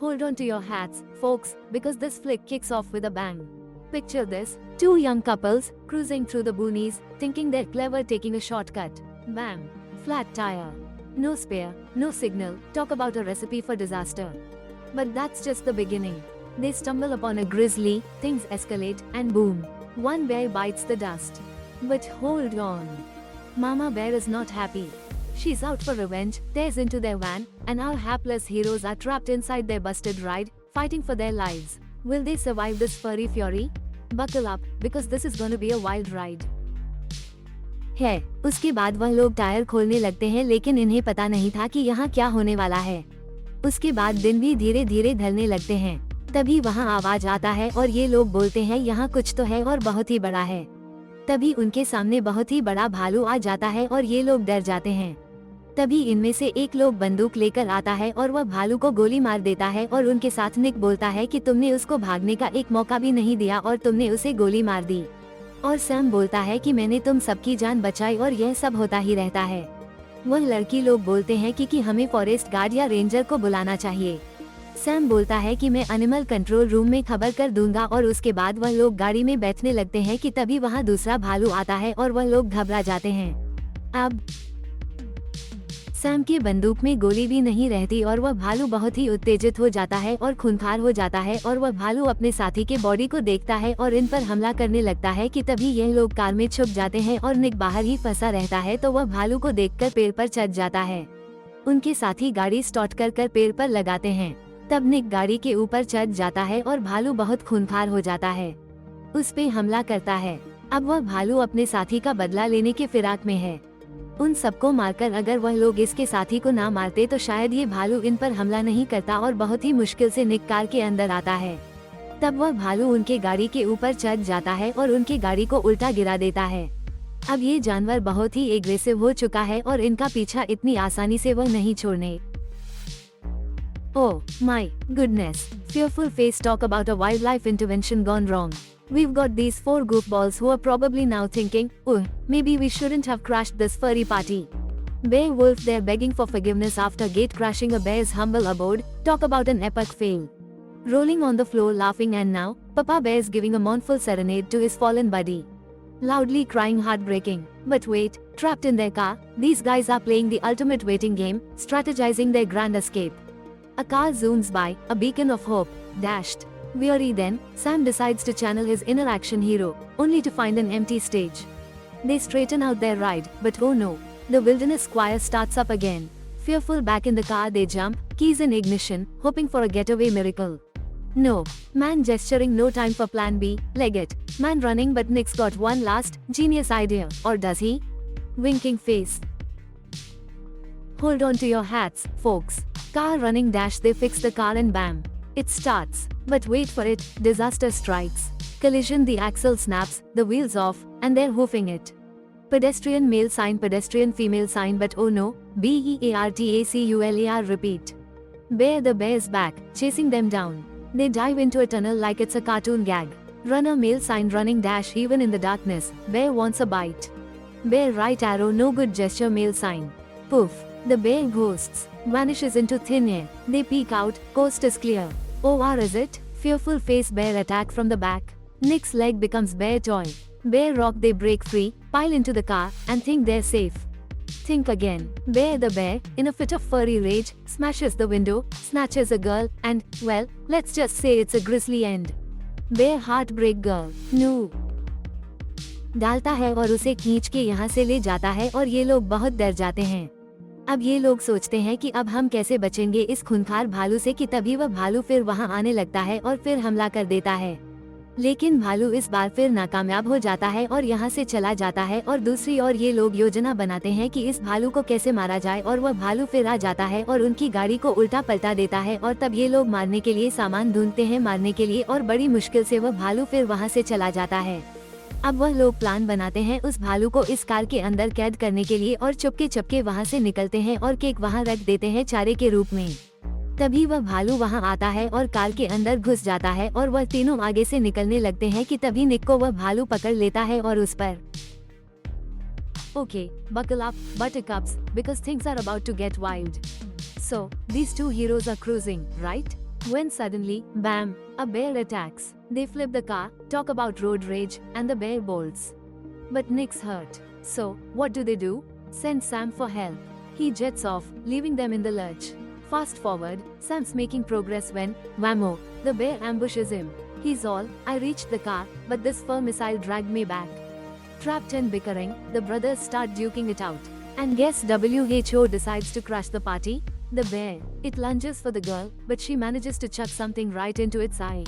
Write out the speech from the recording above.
Hold on to your hats, folks, because this flick kicks off with a bang. Picture this, two young couples, cruising through the boonies, thinking they're clever taking a shortcut. Bam! Flat tire. No spare, no signal, talk about a recipe for disaster. But that's just the beginning. They stumble upon a grizzly, things escalate, and boom! One bear bites the dust. But hold on. Mama Bear is not happy. She's out for revenge, tears into their van, and our hapless heroes are trapped inside their busted ride, fighting for their lives. Will they survive this furry fury? Buckle up, because this is gonna be a wild ride. है, उसके बाद वह लोग tyre खोलने लगते हैं, लेकिन इन्हें पता नहीं था कि यहाँ क्या होने वाला है। उसके बाद दिन भी धीरे धीरे ढलने लगते हैं। तभी वहाँ आवाज आता है और ये लोग बोलते हैं यहाँ कुछ तो है और बहुत ही बड़ा है। तभी उनके सामने बहुत ही बड़ा भालू आ जाता है और ये लोग डर जाते हैं। तभी इनमें से एक लोग बंदूक लेकर आता है और वह भालू को गोली मार देता है और उनके साथ निक बोलता है कि तुमने उसको भागने का एक मौका भी नहीं दिया और तुमने उसे गोली मार दी। और सैम बोलता है कि मैंने तुम सबकी जान बचाई और यह सब होता ही रहता है। वह लड़की लोग बोलते हैं कि हमें फॉरेस्ट गार्ड या रेंजर को बुलाना चाहिए। सैम बोलता है कि मैं एनिमल कंट्रोल रूम में खबर कर दूंगा और उसके बाद वह लोग गाड़ी में बैठने लगते हैं कि तभी वहाँ दूसरा भालू आता है और वह लोग घबरा जाते हैं। अब सैम की बंदूक में गोली भी नहीं रहती और वह भालू बहुत ही उत्तेजित हो जाता है और खूंखार हो जाता है और वह भालू अपने साथी के बॉडी को देखता है और इन पर हमला करने लगता है कि तभी यह लोग कार में छुप जाते हैं और निक बाहर ही फंसा रहता है तो वह भालू को देखकर पेड़ पर चढ़ जाता है। उनके साथी गाड़ी स्टार्ट कर पेड़ पर लगाते हैं। तब निक गाड़ी के ऊपर चढ़ जाता है और भालू बहुत खूंखार हो जाता है, उस पे हमला करता है। अब वह भालू अपने साथी का बदला लेने के फिराक में है। उन सबको मारकर अगर वह लोग इसके साथी को ना मारते तो शायद ये भालू इन पर हमला नहीं करता और बहुत ही मुश्किल से निक कार के अंदर आता है। तब वह भालू उनके गाड़ी के ऊपर चढ़ जाता है और उनकी गाड़ी को उल्टा गिरा देता है। अब ये जानवर बहुत ही एग्रेसिव हो चुका है और इनका पीछा इतनी आसानी से वह नहीं छोड़ने। Oh my goodness, fearful face talk about a wildlife intervention gone wrong. We've got these four goofballs who are probably now thinking, oh, maybe we shouldn't have crashed this furry party. Bear Wolf there begging for forgiveness after gate crashing a bear's humble abode, talk about an epic fail. Rolling on the floor laughing and now, Papa Bear's giving a mournful serenade to his fallen buddy. Loudly crying heartbreaking. But wait, trapped in their car, these guys are playing the ultimate waiting game, strategizing their grand escape. A car zooms by, a beacon of hope, dashed. Weary then, Sam decides to channel his inner action hero, only to find an empty stage. They straighten out their ride, but oh no, the wilderness squire starts up again. Fearful back in the car they jump, keys in ignition, hoping for a getaway miracle. No, man gesturing no time for plan B, leg it. Man running but Nick's got one last, genius idea, or does he? Winking face. Hold on to your hats, folks. Car running dash they fix the car and bam. It starts. But wait for it, disaster strikes. Collision the axle snaps, the wheels off, and they're hoofing it. Pedestrian male sign pedestrian female sign but oh no, BEARTACULAR repeat. Bear the bear's back, chasing them down. They dive into a tunnel like it's a cartoon gag. Runner male sign running dash even in the darkness, bear wants a bite. Bear right arrow no good gesture male sign. Poof. The bear ghosts, vanishes into thin air. They peek out, coast is clear. OR is it? Fearful face bear attack from the back. Nick's leg becomes bear toy. Bear rock they break free, pile into the car, and think they're safe. Think again. Bear the bear, in a fit of furry rage, smashes the window, snatches a girl, and, well, let's just say it's a grisly end. Bear heartbreak girl. No. डालता है और उसे खींच के यहाँ से ले जाता है और ये लोग बहुत डर जाते हैं। अब ये लोग सोचते हैं कि अब हम कैसे बचेंगे इस खूंखार भालू से कि तभी वह भालू फिर वहां आने लगता है और फिर हमला कर देता है। लेकिन भालू इस बार फिर नाकामयाब हो जाता है और यहाँ से चला जाता है और दूसरी ओर ये लोग योजना बनाते हैं कि इस भालू को कैसे मारा जाए और वह भालू फिर आ जाता है और उनकी गाड़ी को उल्टा पलटा देता है और तब ये लोग मारने के लिए सामान ढूंढते हैं मारने के लिए और बड़ी मुश्किल से वह भालू फिर वहाँ से चला जाता है। अब वह लोग प्लान बनाते हैं उस भालू को इस कार के अंदर कैद करने के लिए और चुपके चुपके वहाँ से निकलते हैं और केक वहाँ रख देते हैं चारे के रूप में। तभी वह भालू वहाँ आता है और कार के अंदर घुस जाता है और वह तीनों आगे से निकलने लगते हैं कि तभी निक को वह भालू पकड़ लेता है और उस पर Okay, buckle up, buttercups, because things are about to get wild. So, these two heroes are cruising, right? When suddenly, bam, a bear attacks. They flip the car, talk about road rage, and the bear bolts. But Nick's hurt. So, what do? Send Sam for help. He jets off, leaving them in the lurch. Fast forward, Sam's making progress when, whammo, the bear ambushes him. He's all, I reached the car, but this fur missile dragged me back. Trapped and bickering, the brothers start duking it out. And guess WHO decides to crush the party? The bear. It lunges for the girl, but she manages to chuck something right into its eye.